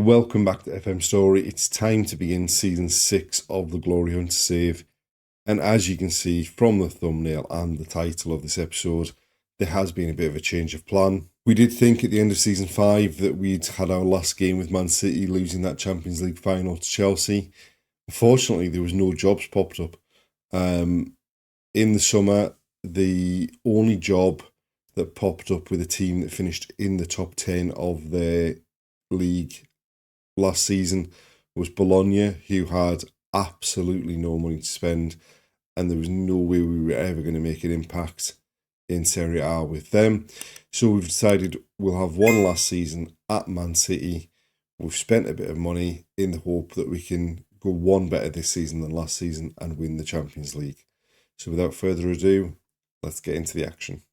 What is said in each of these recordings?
welcome back to FM Story. It's time to begin season 6 of the Glory Hunt Save. And as you can see from the thumbnail and the title of this episode, there has been a bit of a change of plan. We did think at the end of season 5 that we'd had our last game with Man City, losing that Champions League final to Chelsea. Unfortunately, there was no jobs popped up. In the summer, the only job that popped up with a team that finished in the top 10 of their league last season was Bologna, who had absolutely no money to spend, and there was no way we were ever going to make an impact in Serie A with them. So we've decided we'll have one last season at Man City. We've spent a bit of money in the hope that we can go one better this season than last season and win the Champions League. So without further ado, let's get into the action.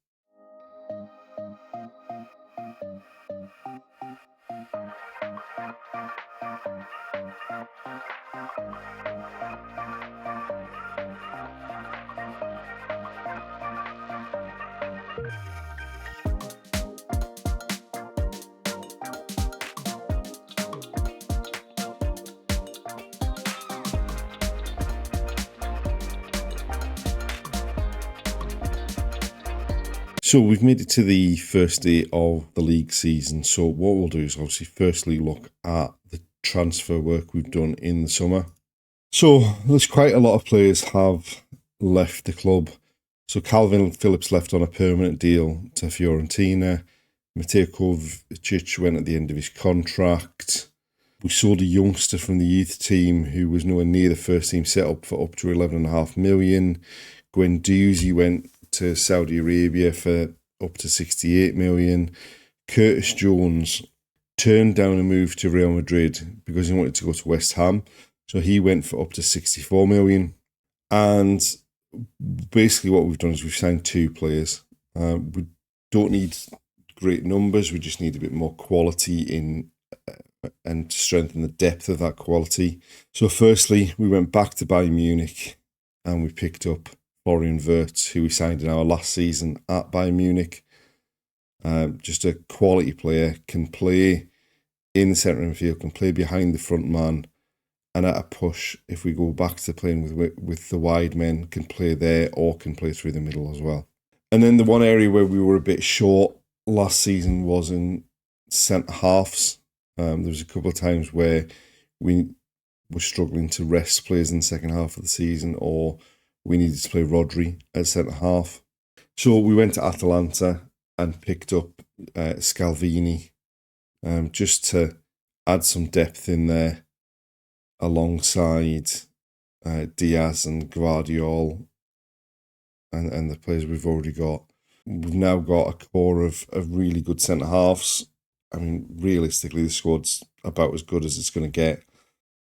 So we've made it to the first day of the league season. So what we'll do is obviously firstly look at the transfer work we've done in the summer. So there's quite a lot of players have left the club. So Calvin Phillips left on a permanent deal to Fiorentina. Mateo Kovacic went at the end of his contract. We sold a youngster from the youth team who was nowhere near the first team setup for up to 11.5 million. Guendouzi went to Saudi Arabia for up to 68 million. Curtis Jones turned down a move to Real Madrid because he wanted to go to West Ham. So he went for up to 64 million. And basically what we've done is we've signed 2 players. We don't need great numbers. We just need a bit more quality in and to strengthen the depth of that quality. So firstly, we went back to Bayern Munich and we picked up Florian Wirtz, who we signed in our last season at Bayern Munich. Just a quality player, can play in the centre of the field, can play behind the front man, and at a push, if we go back to playing with the wide men, can play there or can play through the middle as well. And then the one area where we were a bit short last season was in centre halves. There was a couple of times where we were struggling to rest players in the second half of the season, or we needed to play Rodri at centre half. So we went to Atalanta and picked up Scalvini just to add some depth in there alongside Diaz and Guardiol and the players we've already got. We've now got a core of really good centre halves. I mean, realistically, the squad's about as good as it's going to get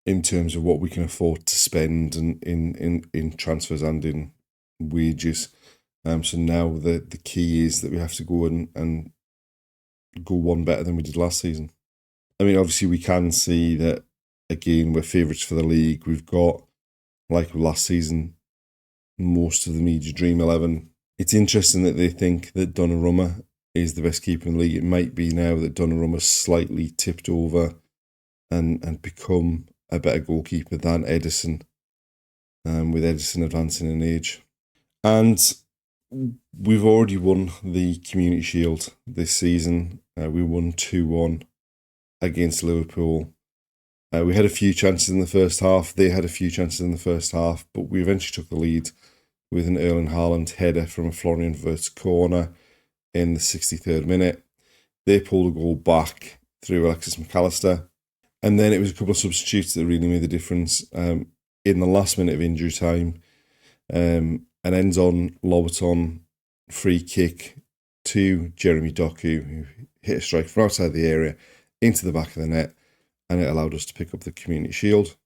in terms of what we can afford to spend and in transfers and in wages. So now the key is that we have to go and go one better than we did last season. I mean, obviously we can see that, again, we're favourites for the league. We've got, like last season, most of the media dream 11. It's interesting that they think that Donnarumma is the best keeper in the league. It might be now that Donnarumma's slightly tipped over and become a better goalkeeper than Ederson, with Ederson advancing in age. And we've already won the Community Shield this season. We won 2-1 against Liverpool. We had a few chances in the first half. They had a few chances in the first half, but we eventually took the lead with an Erling Haaland header from a Florian Wirtz corner in the 63rd minute. They pulled a goal back through Alexis McAllister. And then it was a couple of substitutes that really made the difference. In the last minute of injury time, an Enzon Lobaton free kick to Jeremy Doku, who hit a strike from outside the area into the back of the net, and it allowed us to pick up the Community Shield.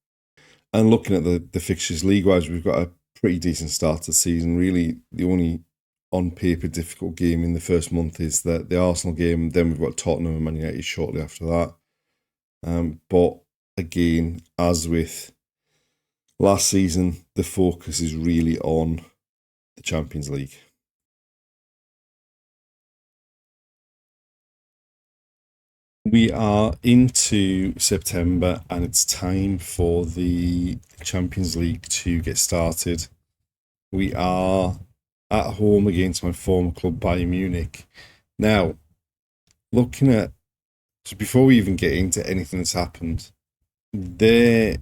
And looking at the fixtures league-wise, we've got a pretty decent start to the season. Really, the only on-paper difficult game in the first month is the Arsenal game. Then we've got Tottenham and Man United shortly after that. But again, as with last season, the focus is really on the Champions League. We are into September and it's time for the Champions League to get started. We are at home against my former club, Bayern Munich. Now, looking at, so before we even get into anything that's happened, they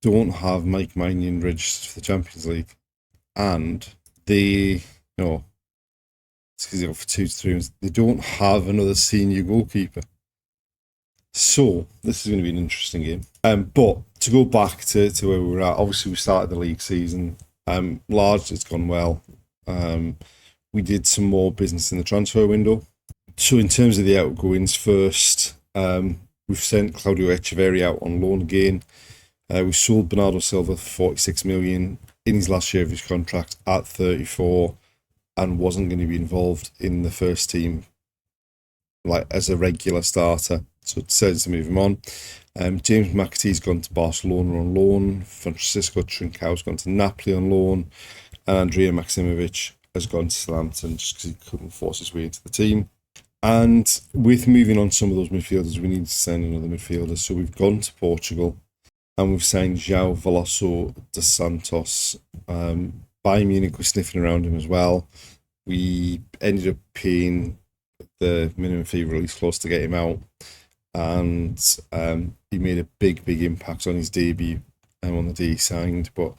don't have Mike Maignan registered for the Champions League. And they, it's because they got for 2 to 3 months. They don't have another senior goalkeeper. So this is going to be an interesting game. But to go back to where we were at, obviously we started the league season. Largely it's gone well. We did some more business in the transfer window. So in terms of the outgoings first, we've sent Claudio Echeverri out on loan again. We sold Bernardo Silva for 46 million in his last year of his contract at 34 and wasn't going to be involved in the first team like as a regular starter. So it decided to move him on. James McAtee's gone to Barcelona on loan. Francisco Trincão's gone to Napoli on loan. And Andrea Maximovic has gone to Southampton just because he couldn't force his way into the team. And with moving on some of those midfielders, we need to sign another midfielder. So we've gone to Portugal and we've signed João Veloso dos Santos. Bayern Munich was sniffing around him as well. We ended up paying the minimum fee release clause to get him out. And he made a big impact on his debut on the day he signed. But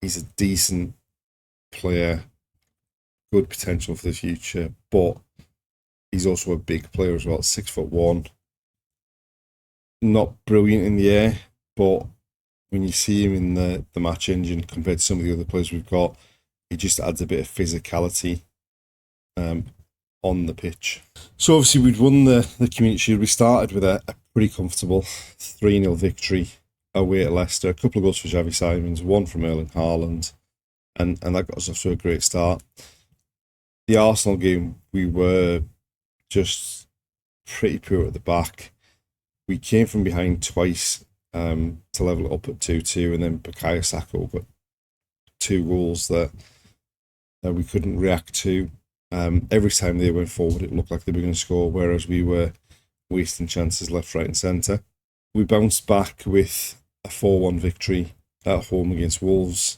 he's a decent player, good potential for the future. But he's also a big player as well, 6'1". Not brilliant in the air, but when you see him in the match engine compared to some of the other players we've got, he just adds a bit of physicality on the pitch. So obviously we'd won the Community Shield. We started with a pretty comfortable 3-0 victory away at Leicester. A couple of goals for Xavi Simons, one from Erling Haaland, and that got us off to a great start. The Arsenal game, we were just pretty poor at the back. We came from behind twice to level it up at 2-2, and then Bukayo Saka got 2 goals that we couldn't react to. Every time they went forward, it looked like they were going to score, whereas we were wasting chances left, right, and centre. We bounced back with a 4-1 victory at home against Wolves.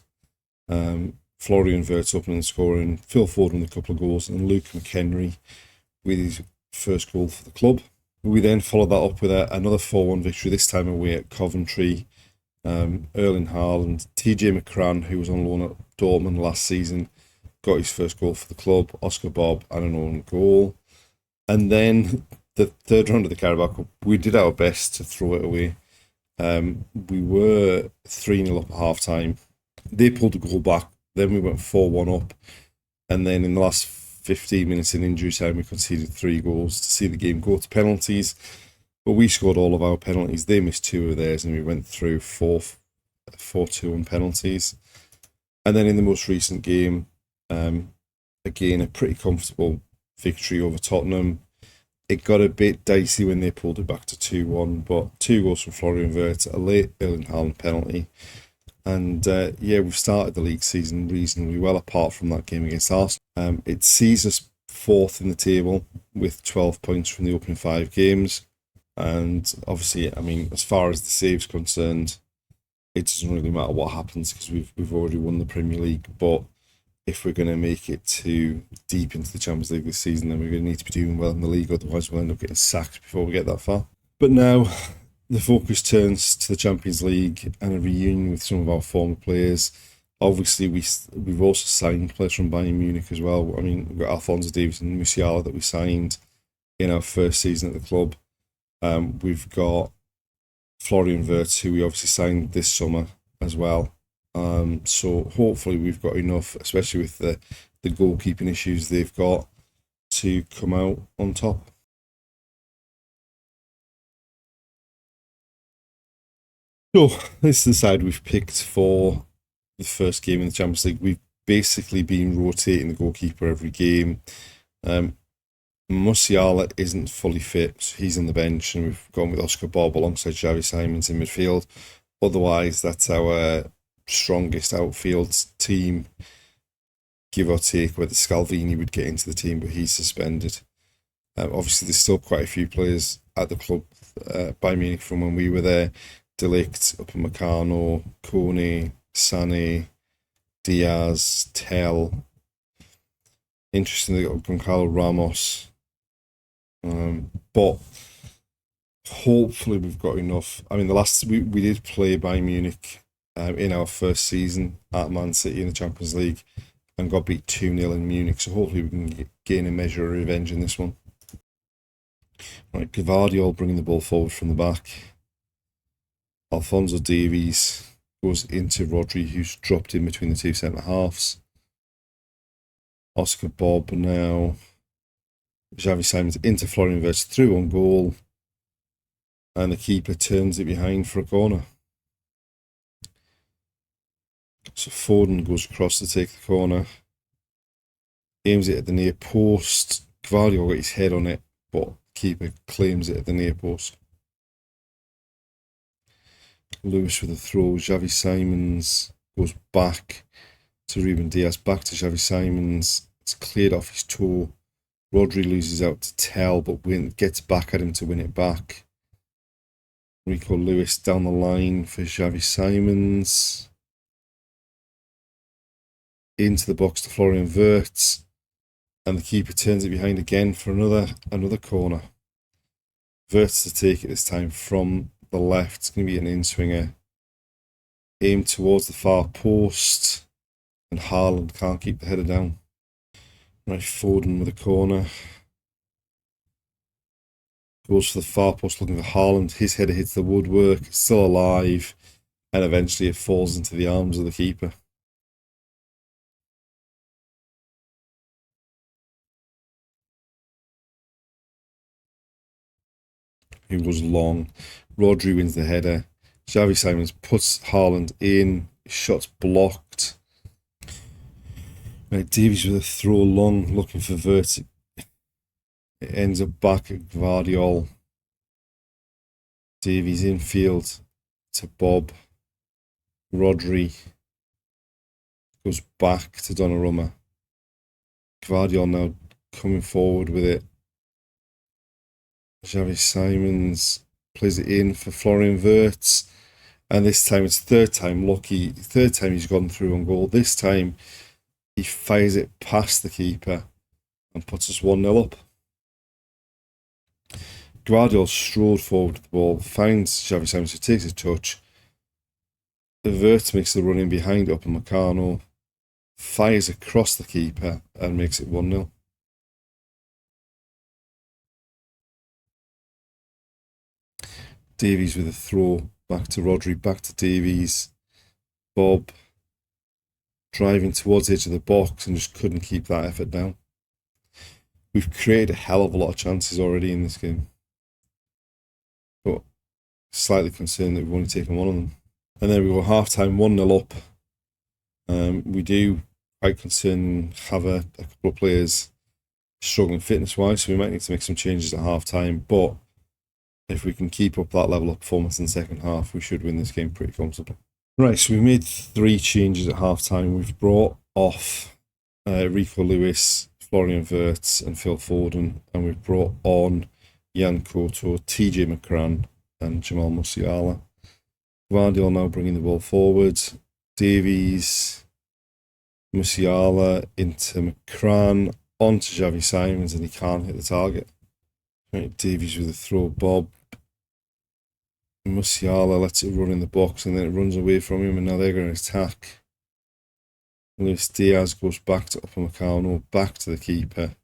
Florian Wirtz opening the scoring, Phil Foden with a couple of goals, and Luke McHenry with his first goal for the club. We then followed that up with another 4-1 victory, this time away at Coventry. Erling Haaland, TJ McCrann, who was on loan at Dortmund last season, got his first goal for the club, Oscar Bob, and an own goal. And then the third round of the Carabao Cup, we did our best to throw it away. We were 3-0 up at half time. They pulled a goal back, then we went 4-1 up. And then in the last 15 minutes in injury time, we conceded 3 goals to see the game go to penalties. But we scored all of our penalties. They missed 2 of theirs, and we went through 4-2 on penalties. And then in the most recent game, again, a pretty comfortable victory over Tottenham. It got a bit dicey when they pulled it back to 2-1, but 2 goals from Florian Wirtz, a late Erling Haaland penalty. And we've started the league season reasonably well, apart from that game against Arsenal. It sees us 4th in the table with 12 points from the opening 5 games. And obviously, I mean, as far as the save's concerned, it doesn't really matter what happens because we've already won the Premier League. But if we're going to make it too deep into the Champions League this season, then we're going to need to be doing well in the league, otherwise we'll end up getting sacked before we get that far. But now the focus turns to the Champions League and a reunion with some of our former players. Obviously, we've also signed players from Bayern Munich as well. I mean, we've got Alphonso Davies and Musiala that we signed in our first season at the club. We've got Florian Wirtz, who we obviously signed this summer as well. So hopefully we've got enough, especially with the goalkeeping issues they've got, to come out on top. So this is the side we've picked for the first game in the Champions League. We've basically been rotating the goalkeeper every game. Musiala isn't fully fit, so he's on the bench, and we've gone with Oscar Bob alongside Xavi Simons in midfield. Otherwise, that's our strongest outfield team, give or take, whether Scalvini would get into the team, but he's suspended. Obviously, there's still quite a few players at the club, Bayern Munich, from when we were there. De Ligt, Upamecano, Kone, Sané, Diaz, Tel. Interesting, they got Goncalo Ramos. But hopefully we've got enough. I mean, we did play Bayern Munich in our first season at Man City in the Champions League and got beat 2-0 in Munich. So hopefully we can gain a measure of revenge in this one. Right, Gvardiol bringing the ball forward from the back. Alphonso Davies goes into Rodri, who's dropped in between the two centre-halves. Oscar Bob now. Xavi Simons into Florian Wirtz, through on goal. And the keeper turns it behind for a corner. So Foden goes across to take the corner. Aims it at the near post. Gvardiol got his head on it, but keeper claims it at the near post. Lewis with a throw. Xavi Simons goes back to Ruben Diaz. Back to Xavi Simons. It's cleared off his toe. Rodri loses out to Tel, but gets back at him to win it back. Rico Lewis down the line for Xavi Simons. Into the box to Florian Wirtz. And the keeper turns it behind again for another corner. Wirtz to take it this time from the left. It's going to be an in-swinger. Aimed towards the far post. And Haaland can't keep the header down. Right, Foden with a corner. Goes for the far post looking for Haaland. His header hits the woodwork. It's still alive. And eventually it falls into the arms of the keeper. It was long. Rodri wins the header. Xavi Simons puts Haaland in. Shot's blocked. Right, Davies with a throw long, looking for Wirtz. It ends up back at Gvardiol. Davies infield to Bob. Rodri goes back to Donnarumma. Gvardiol now coming forward with it. Xavi Simons plays it in for Florian Wirtz. And this time it's third time lucky. Third time he's gone through on goal. This time he fires it past the keeper and puts us 1-0 up. Gvardiol strode forward with the ball, finds Xavi Simons, who takes a touch. Wirtz makes the run in behind Upamecano, fires across the keeper and makes it 1-0. Davies with a throw, back to Rodri, back to Davies. Bob driving towards the edge of the box and just couldn't keep that effort down. We've created a hell of a lot of chances already in this game, but slightly concerned that we've only taken one of them. And then we go half-time 1-0 up. We do, quite concerned, have a couple of players struggling fitness-wise, so we might need to make some changes at half-time, but if we can keep up that level of performance in the second half, we should win this game pretty comfortably. Right, so we made 3 changes at half-time. We've brought off Rico Lewis, Florian Wirtz and Phil Foden, and we've brought on Jan Koto, TJ McCrann and Jamal Musiala. Gvardiol now bringing the ball forward. Davies, Musiala into McCrann, onto Xavi Simons, and he can't hit the target. Right, Davies with a throw, Bob. Musiala lets it run in the box and then it runs away from him, and now they're going to attack. Luis Diaz goes back to Upamecano, back to the keeper.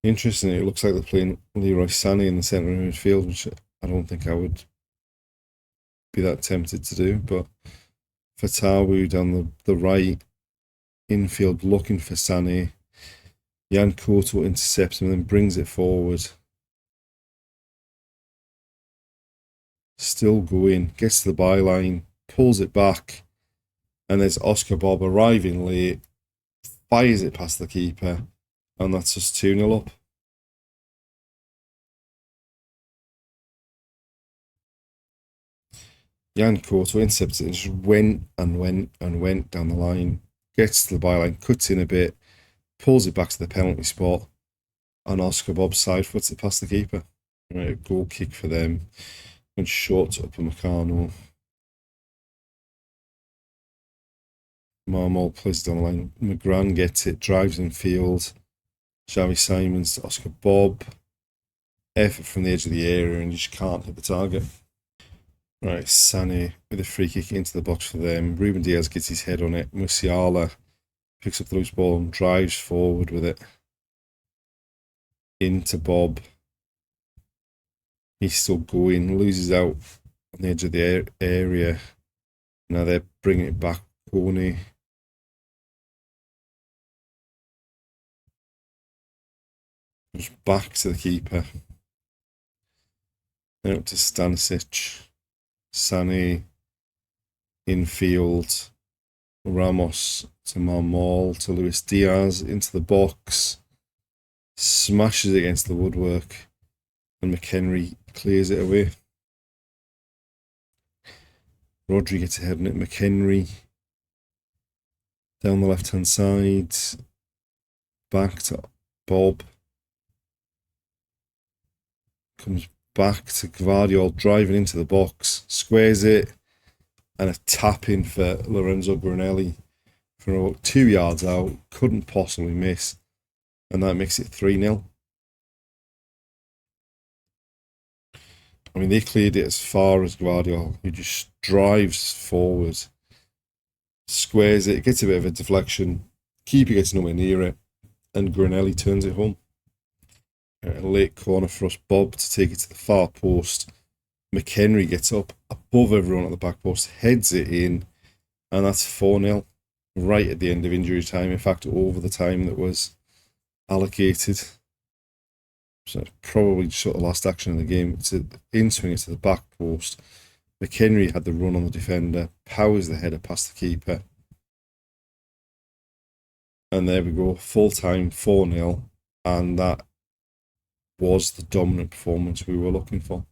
Interestingly, it looks like they're playing Leroy Sané in the centre of midfield, which I don't think I would be that tempted to do, but Fatawu down the right, infield looking for Sané. Jan Koto intercepts him and then brings it forward. Still going, gets to the byline, pulls it back, and there's Oscar Bob arriving late, fires it past the keeper, and that's us 2-0 up. Jan Koto intercepts it and just went down the line. gets to the byline, cuts in a bit, pulls it back to the penalty spot, and Oscar Bob side foots it past the keeper. Right, a goal kick for them. And short to Upamecano. Marmol plays it down the line. McGran gets it, drives in field. Xavi Simons to Oscar Bob. Effort from the edge of the area, and you just can't hit the target. Right, Sané with a free kick into the box for them. Ruben Diaz gets his head on it. Musiala picks up the loose ball and drives forward with it. Into Bob. He's still going, loses out on the edge of the area. Now they're bringing it back. Coney. Goes back to the keeper. Then up to Stanisic. Sané infield. Ramos to Marmol to Luis Diaz into the box. Smashes against the woodwork. And McHenry clears it away. Rodri gets ahead on it. McHenry down the left-hand side. Back to Bob. Comes back to Gvardiol, driving into the box. Squares it. And a tap in for Lorenzo Brunelli from about 2 yards out. Couldn't possibly miss. And that makes it 3-0. I mean, they cleared it as far as Gvardiol, who just drives forward, squares it, gets a bit of a deflection, keeper gets nowhere near it, and Granelli turns it home. A late corner for us, Bob to take it to the far post. McHenry gets up above everyone at the back post, heads it in, and that's 4-0, right at the end of injury time. In fact, over the time that was allocated. So it's probably just sort of the last action in the game. It's an in-swing to the back post. McHenry had the run on the defender, powers the header past the keeper. And there we go, full time, 4-0. And that was the dominant performance we were looking for.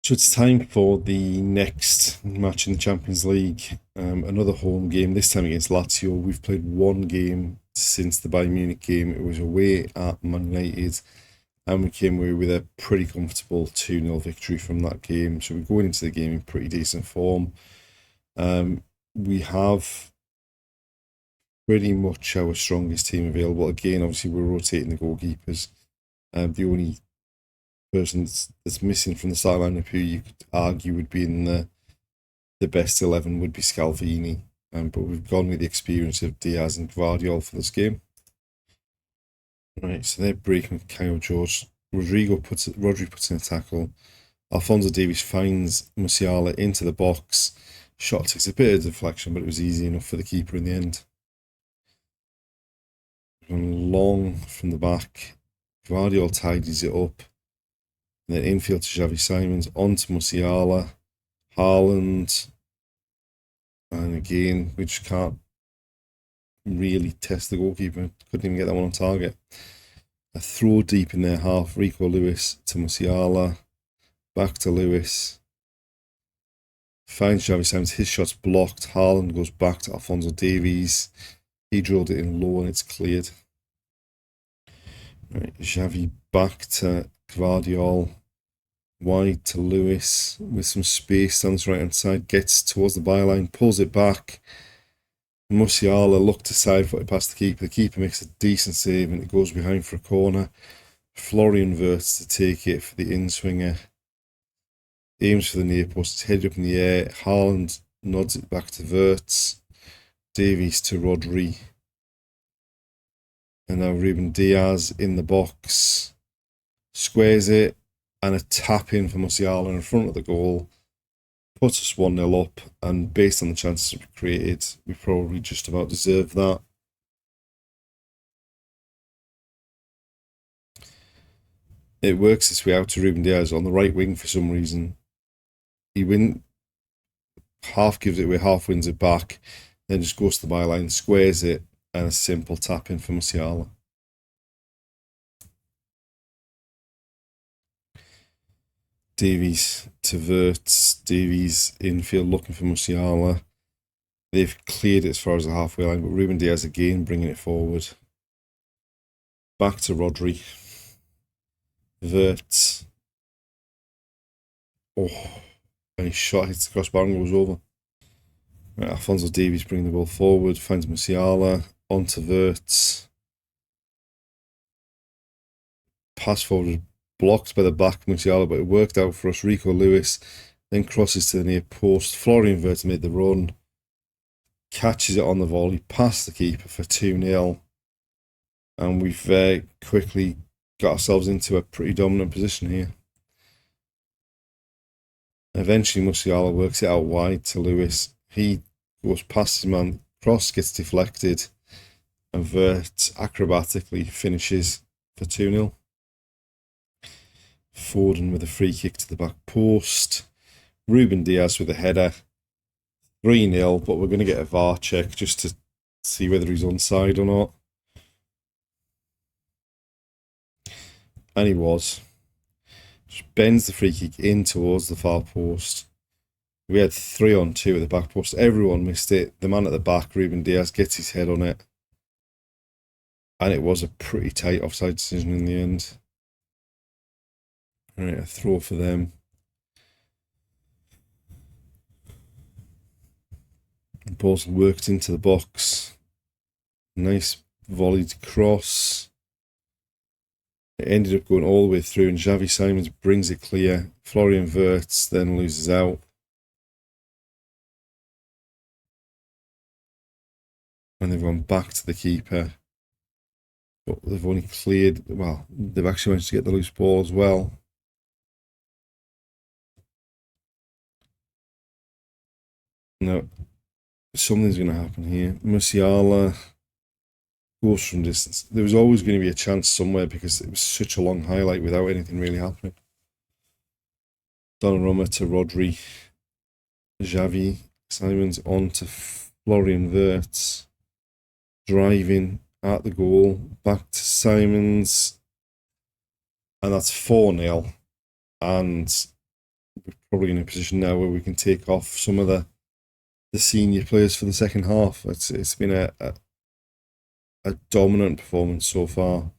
So it's time for the next match in the Champions League. Another home game, this time against Lazio. We've played one game since the Bayern Munich game. It was away at Man United. And we came away with a pretty comfortable 2-0 victory from that game. So we're going into the game in pretty decent form. We have pretty much our strongest team available. Again, obviously, we're rotating the goalkeepers. The only person that's missing from the start lineup who you could argue would be in the best 11 would be Scalvini. But we've gone with the experience of Diaz and Gvardiol for this game. Right, so they're breaking with Kyle George. Rodri puts in a tackle. Alphonso Davies finds Musiala into the box. Shot takes a bit of deflection, but it was easy enough for the keeper in the end. Gone long from the back. Gvardiol tidies it up. And then infield to Xavi Simons, on to Musiala, Haaland. And again, we just can't really test the goalkeeper. Couldn't even get that one on target. A throw deep in their half. Rico Lewis to Musiala. Back to Lewis. Finds Xavi Simons. His shot's blocked. Haaland goes back to Alphonso Davies. He drilled it in low and it's cleared. Right, Xavi back to Gvardiol. Wide to Lewis with some space down the right hand side. Gets towards the byline. Pulls it back. Musiala looked to side foot it past the keeper. The keeper makes a decent save and it goes behind for a corner. Florian Wirtz to take it for the in-swinger. Aims for the near post. It's headed up in the air. Haaland nods it back to Wirtz. Davies to Rodri. And now Ruben Diaz in the box. Squares it. And a tap in for Musiala in front of the goal. Puts us 1-0 up. And based on the chances we created, we probably just about deserved that. It works its way out to Ruben Diaz on the right wing for some reason. He half gives it away, half wins it back. Then just goes to the byline, squares it, and a simple tap in for Musiala. Davies to Wirtz. Davies infield looking for Musiala. They've cleared it as far as the halfway line, but Ruben Diaz again bringing it forward. Back to Rodri. Wirtz. Oh, and his shot hits the crossbar and goes over. Right, Alphonso Davies bringing the ball forward, finds Musiala, onto Wirtz. Pass forward blocked by the back Musiala, but it worked out for us. Rico Lewis then crosses to the near post. Florian Wirtz made the run, catches it on the volley, past the keeper for 2-0. And we've quickly got ourselves into a pretty dominant position here. Eventually, Musiala works it out wide to Lewis. He goes past his man, cross gets deflected, and Wirtz acrobatically finishes for 2-0. Foden with a free kick to the back post. Ruben Diaz with a header. 3-0, but we're going to get a VAR check just to see whether he's onside or not. And he was. Just bends the free kick in towards the far post. We had 3-on-2 at the back post. Everyone missed it. The man at the back, Ruben Diaz, gets his head on it. And it was a pretty tight offside decision in the end. All right, a throw for them. The ball's worked into the box. Nice volleyed cross. It ended up going all the way through, and Xavi Simons brings it clear. Florian Wirtz then loses out. And they've gone back to the keeper. But they've only cleared, well, they've actually managed to get the loose ball as well. No, something's going to happen here. Musiala goes from distance. There was always going to be a chance somewhere because it was such a long highlight without anything really happening. Donnarumma to Rodri. Xavi Simons on to Florian Wirtz. Driving at the goal. Back to Simons. And that's 4-0. And we're probably in a position now where we can take off some of the senior players for the second half. It's been a dominant performance so far.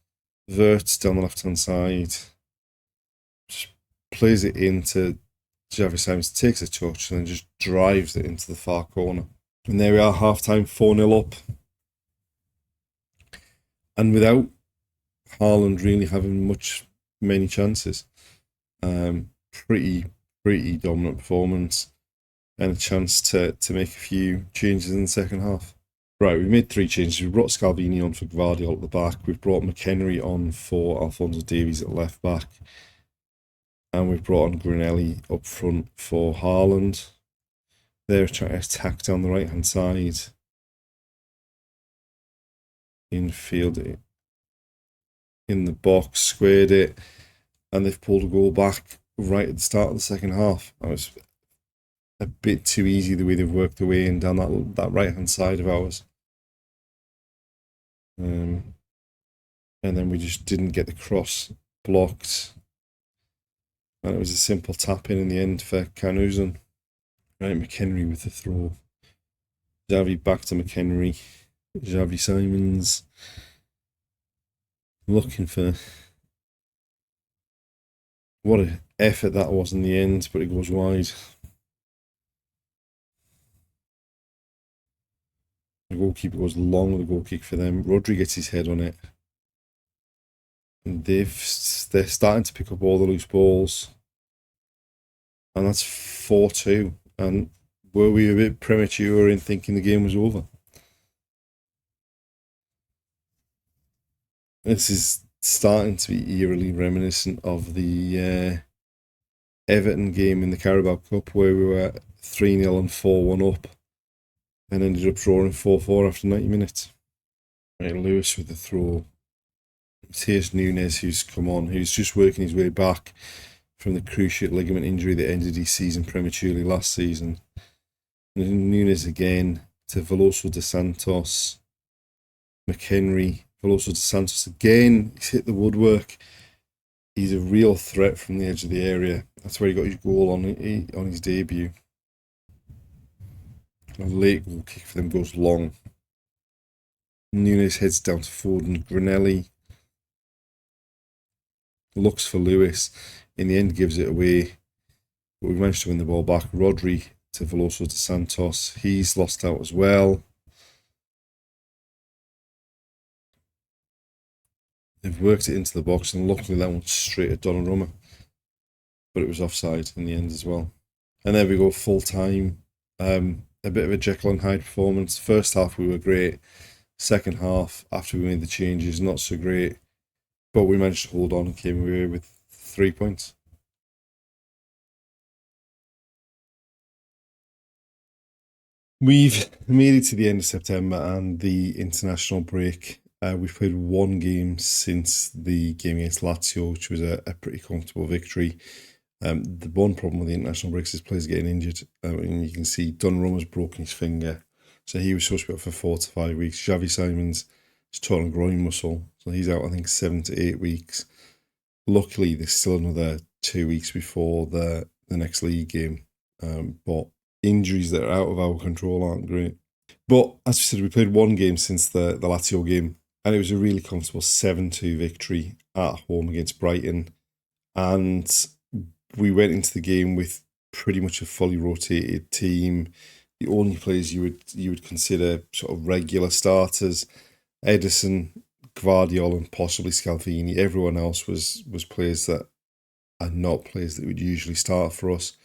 Wirtz down the left-hand side. Just plays it into Xavi Simons, takes a touch and then just drives it into the far corner. And there we are, half-time, 4-0 up. And without Haaland really having many chances. Pretty dominant performance. And a chance to make a few changes in the second half. Right, we made 3 changes. We brought Scalvini on for Gvardiol at the back. We've brought McHenry on for Alphonso Davies at left back. And we've brought on Granelli up front for Haaland. They're trying to attack down the right-hand side. Infield it. In the box, squared it. And they've pulled a goal back right at the start of the second half. That was a bit too easy the way they've worked their way in down that right-hand side of ours. And then we just didn't get the cross blocked. And it was a simple tap-in the end for Canuzen. Right, McHenry with the throw. Xavi back to McHenry. Xavi Simons. Looking for... What an effort that was in the end, but it goes wide. The goalkeeper goes long with the goal kick for them. Rodri gets his head on it. And they're starting to pick up all the loose balls. And that's 4-2. And were we a bit premature in thinking the game was over? This is starting to be eerily reminiscent of the Everton game in the Carabao Cup where we were 3-0 and 4-1 up. And ended up drawing 4-4 after 90 minutes. Right, Lewis with the throw. Here's Nunes who's come on, who's just working his way back from the cruciate ligament injury that ended his season prematurely last season. And Nunes again to Veloso de Santos. McHenry, Veloso de Santos again. He's hit the woodwork. He's a real threat from the edge of the area. That's where he got his goal on his debut. A late goal kick for them goes long. Nunes heads down to Foden. Granelli looks for Lewis. In the end, gives it away. But we managed to win the ball back. Rodri to Veloso to Santos. He's lost out as well. They've worked it into the box, and luckily that went straight at Donnarumma. But it was offside in the end as well. And there we go, full time. A bit of a Jekyll and Hyde performance. First half we were great. Second half, after we made the changes, not so great. But we managed to hold on and came away with 3 points. We've made it to the end of September and the international break. We've played one game since the game against Lazio, which was a pretty comfortable victory. The one problem with the international breaks is players getting injured. And you can see Donnarumma's broken his finger. So he was supposed to be out for 4 to 5 weeks. Xavi Simon's torn groin muscle. So he's out, I think, 7 to 8 weeks. Luckily, there's still another 2 weeks before the next Ligue game. But injuries that are out of our control aren't great. But as we said, we played one game since the Lazio game. And it was a really comfortable 7-2 victory at home against Brighton. And we went into the game with pretty much a fully rotated team. The only players you would consider sort of regular starters, Edison, Gvardiol, and possibly Scalvini. Everyone else was players that are not players that would usually start for us.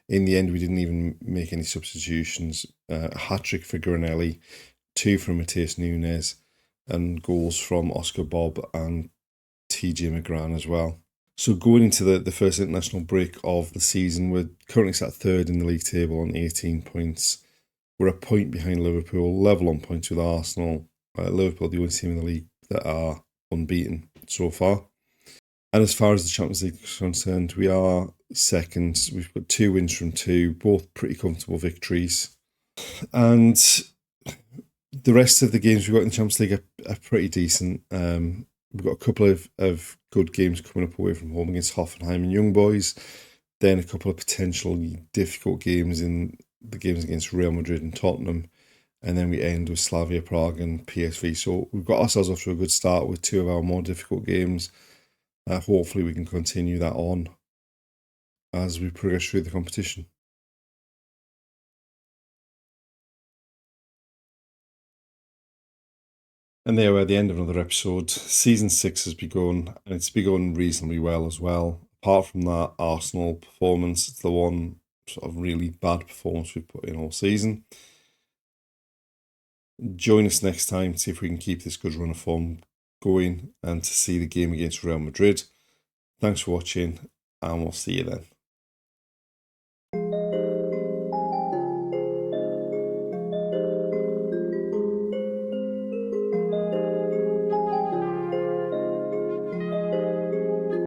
In the end, we didn't even make any substitutions. A hat-trick for Granelli, 2 from Matheus Nunes, and goals from Oscar Bob and TJ McGran as well. So going into the first international break of the season, we're currently sat third in the league table on 18 points. We're a point behind Liverpool, level on points with Arsenal. Liverpool are the only team in the league that are unbeaten so far. And as far as the Champions League is concerned, we are second. We've got 2 wins from 2, both pretty comfortable victories. And the rest of the games we've got in the Champions League are pretty decent. We've got a couple of good games coming up away from home against Hoffenheim and Young Boys. Then a couple of potentially difficult games in the games against Real Madrid and Tottenham. And then we end with Slavia Prague and PSV. So we've got ourselves off to a good start with 2 of our more difficult games. Hopefully we can continue that on as we progress through the competition. And there we're at the end of another episode. Season 6 has begun, and it's begun reasonably well as well. Apart from that Arsenal performance, it's the one sort of really bad performance we've put in all season. Join us next time to see if we can keep this good run of form going and to see the game against Real Madrid. Thanks for watching, and we'll see you then.